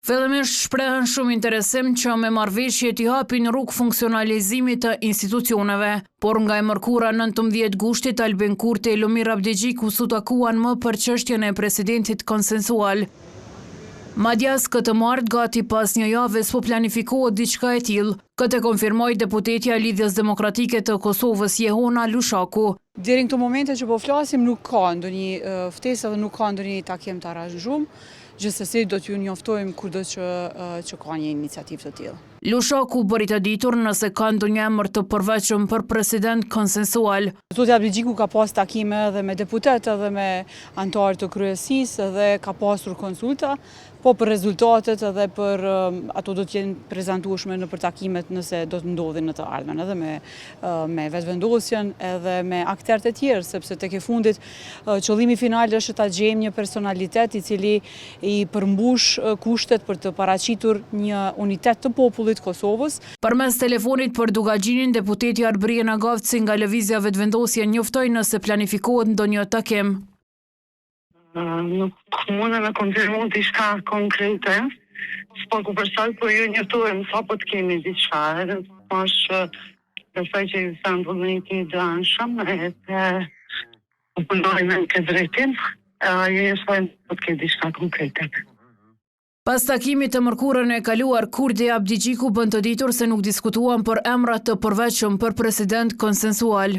Fillimisht shprehen shumë interesim që me marrëveshje t'i hapin rrugë funksionalizimit të institucioneve, por nga e mërkura 19 gushtit Albin Kurti e Lumir Abdigjiku u takuan më për çështjen e presidentit konsensual. Madjas këtë martë gati pas një jave s'po planifikohet diçka e tillë, këtë e konfirmoi deputetja e Lidhjes Demokratike të Kosovës Jehona Lushaku. Deri në këto momente që po flasim nuk ka ndonjë ftesë dhe nuk ka ndonjë takim të aranzhuar. Gjithsesi do t'ju njoftojmë kurdo që ka një iniciativë të tillë. Lushaku bëri të ditur nëse ka ndonjë emër të përveçëm për president konsensual. Zoti Abdigjiku ka pas takime edhe me deputet edhe me anëtarë të kryesisë edhe ka pasur konsulta, po për rezultatet edhe për ato do t'jenë prezantueshme në për takimet nëse do të ndodhin në të ardhmen, edhe me vetëvendosjen edhe me aktorët e tjerë, sepse tek e fundit qëllimi final është ta gjejmë një personalitet i cili i përmbush kushtet për të paraqitur një unitet të popullit Kosovës. Përmes telefonit për Dugaxhinin, deputeti Arbrien Agavci nga Lëvizja Vetëvendosje njoftoi nëse planifikohet ndonjë takim. Nuk mundem me konfirmu diçka konkrete, s'po ku përsal, po ju njoftuem sa po të kemi diçka, edhe është besoj që ju thënë vullneti i dënshëm, edhe punojmë në këtë drejtim, ju njoftojmë po të kemi diçka konkrete. Pas takimit të mërkurën e kaluar, Kurti Abdigjiku bën të ditur se nuk diskutuan për emra të përveçëm për president konsensual.